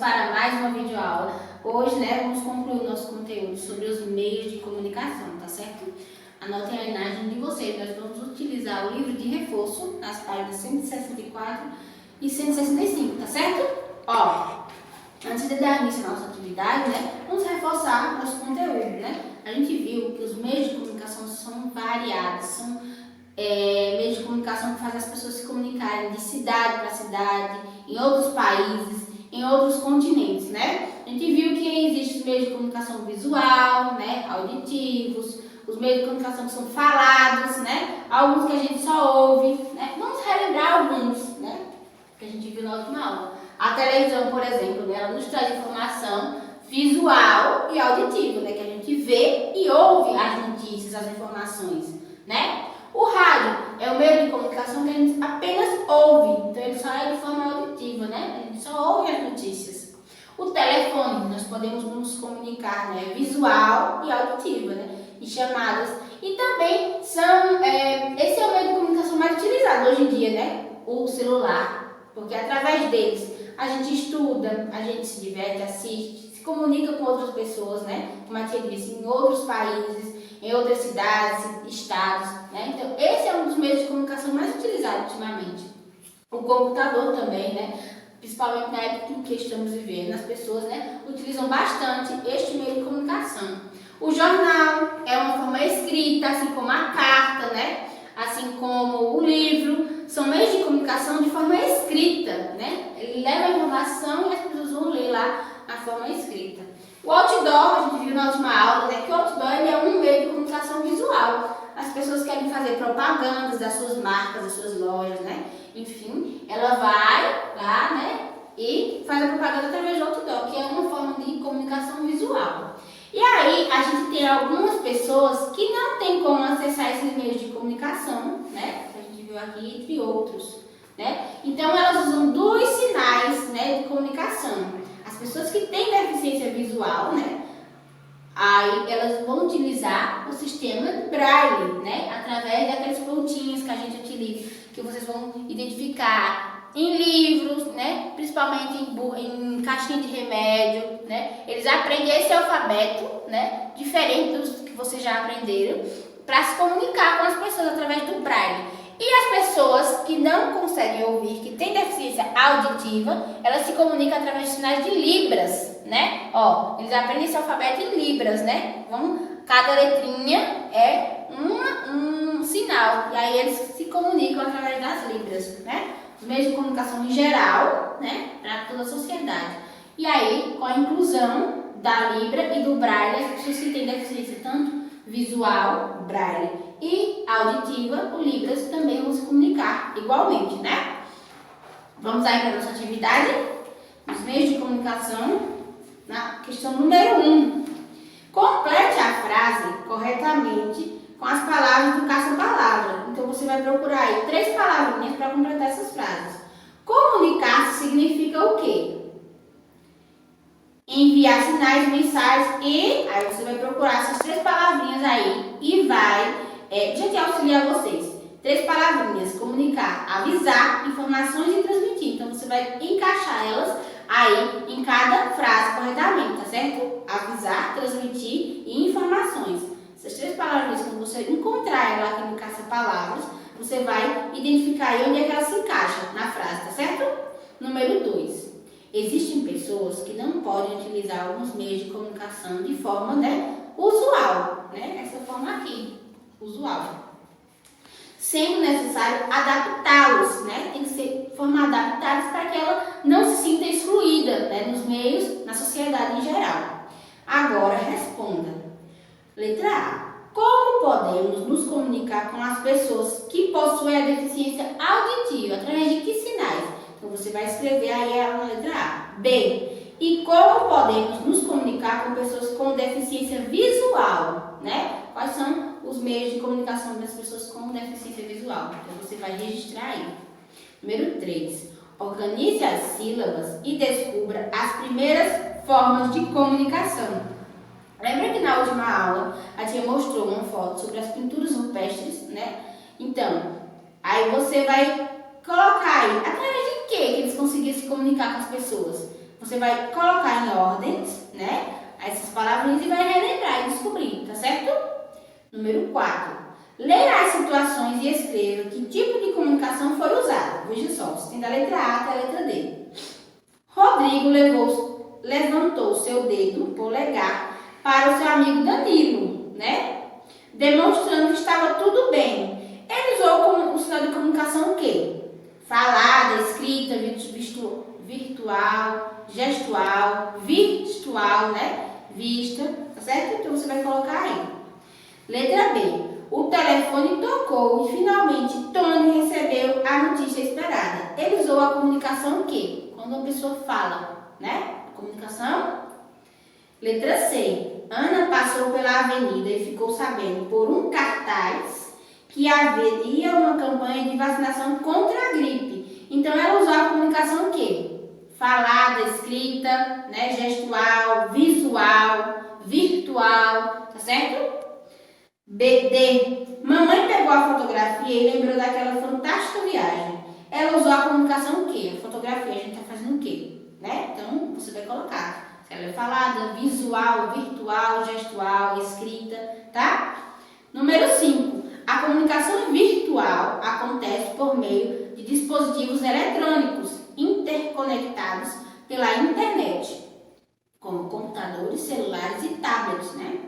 para mais uma videoaula. Hoje, vamos concluir o nosso conteúdo sobre os meios de comunicação, tá certo? Anotem a imagem de vocês. Nós vamos utilizar o livro de reforço nas páginas 164 e 165, tá certo? Antes de dar início à nossa atividade, vamos reforçar nosso conteúdo, A gente viu que os meios de comunicação são variados, são meios de comunicação que fazem as pessoas se comunicarem de cidade para cidade, em outros países, em outros continentes, A gente viu que existem os meios de comunicação visual, auditivos, os meios de comunicação que são falados, alguns que a gente só ouve, Vamos relembrar alguns, que a gente viu na última aula. A televisão, por exemplo, ela nos traz informação visual e auditiva, que a gente vê e ouve as notícias, as informações, O rádio é o meio de comunicação que a gente apenas ouve, então ele só é de forma auditiva, A gente só ouve as notícias. O telefone, nós podemos nos comunicar, visual e auditiva, em chamadas. E também esse é o meio de comunicação mais utilizado hoje em dia, O celular, porque através deles a gente estuda, a gente se diverte, assiste, se comunica com outras pessoas, Como a tia disse, em outros países, em outras cidades, estados, Então, esse é um dos meios de comunicação mais utilizados ultimamente. O computador também, Principalmente na época em que estamos vivendo, as pessoas, utilizam bastante este meio de comunicação. O jornal é uma forma escrita, assim como a carta, Assim como o livro, são meios de comunicação de forma escrita, Ele leva a informação e as pessoas vão ler lá a forma escrita. O outdoor, a gente viu na última aula, que o outdoor ele é um meio de comunicação visual. As pessoas querem fazer propagandas das suas marcas, das suas lojas, Enfim, ela vai lá, e faz a propaganda através do outdoor, que é uma forma de comunicação visual. E aí, a gente tem algumas pessoas que não tem como acessar esses meios de comunicação, Que a gente viu aqui, entre outros, Então, elas usam dois sinais, de comunicação. As pessoas que têm deficiência visual, aí elas vão utilizar o sistema Braille, Através daqueles pontinhos que a gente utiliza, que vocês vão identificar em livros, Principalmente em caixinha de remédio, Eles aprendem esse alfabeto, Diferente dos que vocês já aprenderam, para se comunicar com as pessoas através do Braille. E as pessoas que não conseguem ouvir, que têm deficiência auditiva, elas se comunicam através de sinais de libras, Eles aprendem esse alfabeto em libras, Cada letrinha é um sinal, e aí eles se comunicam através das libras, Os meios de comunicação em geral, para toda a sociedade. E aí, com a inclusão da libra e do braille, as pessoas que têm deficiência tanto visual, braille, e auditiva, o libras, também vão se comunicar igualmente, Vamos aí para a nossa atividade, os meios de comunicação, na questão número 1. Complete a frase corretamente com as palavras do caça-palavra. Então, você vai procurar aí 3 palavrinhas para completar essas frases. Comunicar-se significa o quê? Enviar sinais, mensagens e... Aí você vai procurar essas 3 palavrinhas aí e vai... Gente, auxiliar vocês. 3 palavrinhas. Comunicar, avisar, informações e transmitir. Então, você vai encaixar elas aí em cada frase corretamente, tá certo? Avisar, transmitir e informações. Essas 3 palavras, quando você encontrar ela aqui no caça-palavras, você vai identificar aí onde é que ela se encaixa na frase, tá certo? Número 2. Existem pessoas que não podem utilizar alguns meios de comunicação de forma, usual, Essa forma aqui, usual. Sendo necessário adaptá-los, Tem que ser de forma adaptadas para que ela não se sinta excluída, nos meios, na sociedade em geral. Agora, responda. Letra A. Como podemos nos comunicar com as pessoas que possuem a deficiência auditiva? Através de que sinais? Então, você vai escrever aí na letra A. B. E como podemos nos comunicar com pessoas com deficiência visual? Quais são os meios de comunicação das pessoas com deficiência visual? Então, você vai registrar aí. Número 3. Organize as sílabas e descubra as primeiras formas de comunicação. Lembra que na última aula a tia mostrou uma foto sobre as pinturas rupestres, Então, aí você vai colocar aí, através de que eles conseguiam se comunicar com as pessoas? Você vai colocar em ordens, né, essas palavrinhas e vai relembrar e descobrir, tá certo? Número 4. Leia as situações e escreva que tipo de comunicação foi usada. Veja só, você tem da letra A até a letra D. Rodrigo levantou seu dedo polegar para o seu amigo Danilo, né? Demonstrando que estava tudo bem. Ele usou como o sinal de comunicação o quê? Falada, escrita, virtual, gestual, virtual, né? Vista, tá certo? Então você vai colocar aí. Letra B. O telefone tocou e finalmente Tony recebeu a notícia esperada. Ele usou a comunicação o quê? Quando uma pessoa fala, né? Comunicação. Letra C. Ana passou pela avenida e ficou sabendo por um cartaz que haveria uma campanha de vacinação contra a gripe. Então ela usou a comunicação o quê? Falada, escrita, né? Gestual, visual, virtual, tá certo? BD. Mamãe pegou a fotografia e lembrou daquela fantástica viagem. Ela usou a comunicação o quê? A fotografia, a gente está fazendo o quê? Né? Então, você vai colocar. Se ela é falada, visual, virtual, gestual, escrita, tá? Número 5. A comunicação virtual acontece por meio de dispositivos eletrônicos interconectados pela internet, como computadores, celulares e tablets, né?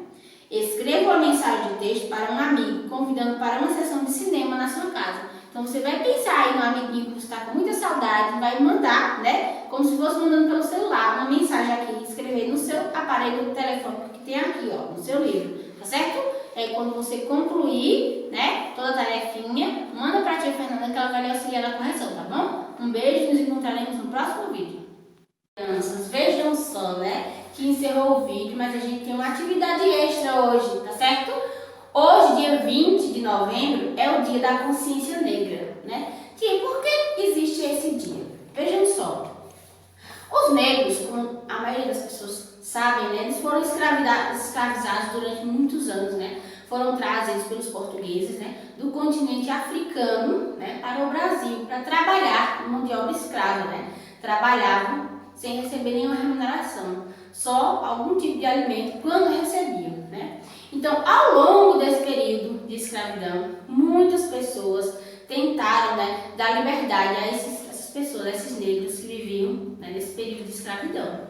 Escreva uma mensagem de texto para um amigo, convidando para uma sessão de cinema na sua casa. Então você vai pensar aí no amiguinho que você está com muita saudade, vai mandar, né? Como se fosse mandando pelo celular, uma mensagem aqui, escrever no seu aparelho telefônico que tem aqui, ó, no seu livro, tá certo? É quando você concluir, né, toda a tarefinha, manda para a tia Fernanda que ela vai lhe auxiliar na correção, tá bom? Um beijo, nos encontraremos no próximo vídeo. Crianças, vejam só, né? Que encerrou o vídeo, mas a gente tem uma atividade extra hoje, tá certo? Hoje, dia 20 de novembro, é o dia da consciência negra, né? E por que existe esse dia? Vejam só. Os negros, como a maioria das pessoas sabem, né? Eles foram escravizados durante muitos anos, né? Foram trazidos pelos portugueses, né? Do continente africano, né? Para o Brasil, para trabalhar em mão de obra escrava, né? Trabalhavam sem receber nenhuma remuneração, só algum tipo de alimento quando recebiam, né? Então, ao longo desse período de escravidão, muitas pessoas tentaram, né, dar liberdade a essas pessoas, a esses negros que viviam, né, nesse período de escravidão.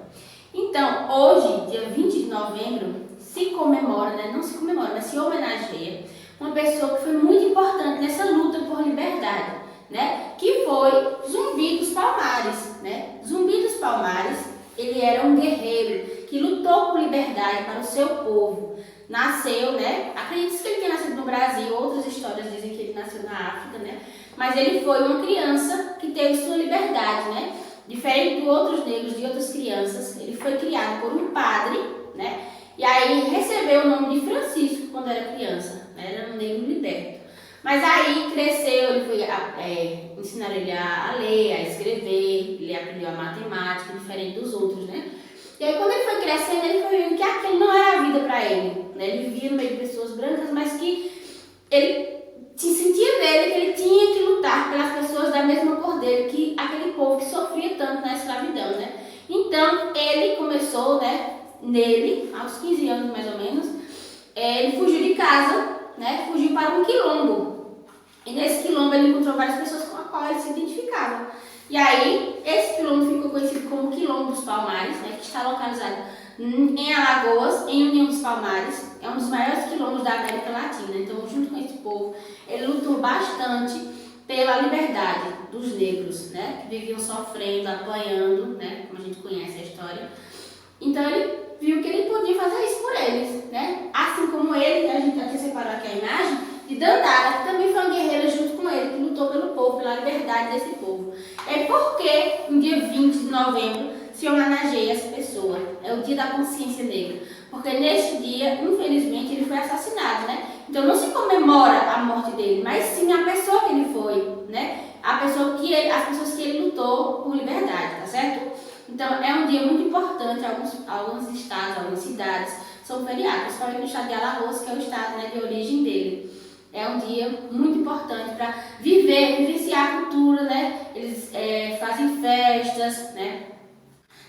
Então, hoje, dia 20 de novembro, se comemora, né, não se comemora, mas se homenageia uma pessoa que foi muito importante nessa luta por liberdade, né, que foi Zumbi dos Palmares, né? Zumbi dos Palmares, ele era um guerreiro que lutou por liberdade para o seu povo. Nasceu, né? Acredita-se que ele tenha nascido no Brasil, outras histórias dizem que ele nasceu na África, né? Mas ele foi uma criança que teve sua liberdade, né? Diferente de outros negros, de outras crianças, ele foi criado por um padre, né? E aí recebeu o nome de Francisco quando era criança, né? Era um negro liberto. Mas aí cresceu, ele foi ensinar ele a ler, a escrever, ele aprendeu a matemática, diferente dos outros, né? E aí quando ele foi crescendo, ele foi vendo que aquilo não era a vida para ele, né? Ele vivia no meio de pessoas brancas, mas que ele se sentia nele que ele tinha que lutar pelas pessoas da mesma cor dele, que aquele povo que sofria tanto na escravidão, né? Então ele começou, né, nele, aos 15 anos mais ou menos, ele fugiu de casa, né, fugiu para um quilombo. E nesse quilombo ele encontrou várias pessoas com as quais ele se identificava. E aí, esse quilombo ficou conhecido como Quilombo dos Palmares, né, que está localizado em Alagoas, em União dos Palmares. É um dos maiores quilombos da América Latina. Então, junto com esse povo, ele lutou bastante pela liberdade dos negros, né, que viviam sofrendo, apanhando, né, como a gente conhece a história. Então, ele viu que ele podia fazer isso por eles, né? Assim como ele, a gente aqui separou aqui a imagem de Dandara, que também foi uma guerreira junto com ele, que lutou pelo povo, pela liberdade desse povo. É porque no dia 20 de novembro se homenageia essa pessoa, é o dia da consciência negra, porque neste dia, infelizmente, ele foi assassinado, né? Então não se comemora a morte dele, mas sim a pessoa que ele foi, né? As pessoas que ele lutou por liberdade, tá certo? Então, é um dia muito importante, alguns estados, algumas cidades são feriados, principalmente no estado de Alagoas, que é o estado, né, de origem dele. É um dia muito importante para vivenciar a cultura, né? Eles fazem festas, né,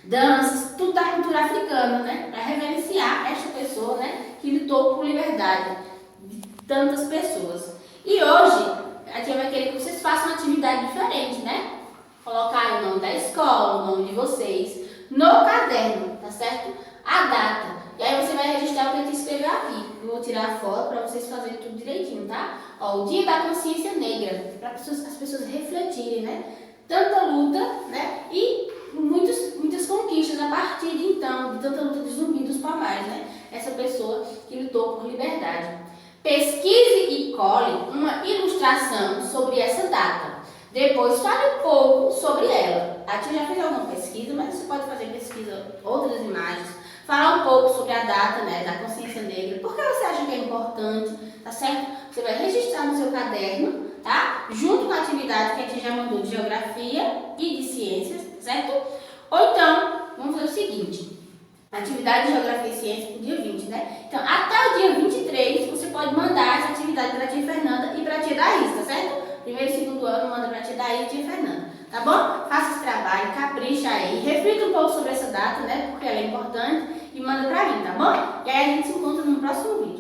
danças, tudo da cultura africana, né? Para reverenciar esta pessoa, né? Que lutou por liberdade de tantas pessoas. E hoje, a tia vai querer que vocês façam uma atividade diferente, né? Colocar o nome da escola, o nome de vocês, no caderno, tá certo? A data. E aí você vai registrar o que a tia escreveu aqui. Eu vou tirar a foto para vocês fazerem tudo direitinho, tá? Ó, o Dia da Consciência Negra, para as pessoas refletirem, né? Tanta luta, né? E muitas conquistas a partir de então, de tanta luta de Zumbi dos Palmares, né? Essa pessoa que lutou por liberdade. Pesquise e cole uma ilustração sobre essa data. Depois fale um pouco sobre ela. A tia já fez alguma pesquisa, mas você pode fazer pesquisa, outras imagens. Falar um pouco sobre a data, né, da consciência negra. Por que você acha que é importante, tá certo? Você vai registrar no seu caderno, tá? Junto com a atividade que a tia já mandou de geografia e de ciências, certo? Ou então, vamos fazer o seguinte. Atividade de geografia e ciências para o dia 20, né? Então, até o dia 23, você pode mandar essa atividade para a tia Fernanda e para a tia Daís, tá certo? Primeiro e segundo ano, manda para a tia Daís e a tia Fernanda, tá bom? Faça esse trabalho, capricha aí, reflita um pouco sobre essa data, né? Porque ela é importante e manda para mim, tá bom? E aí a gente se encontra no próximo vídeo.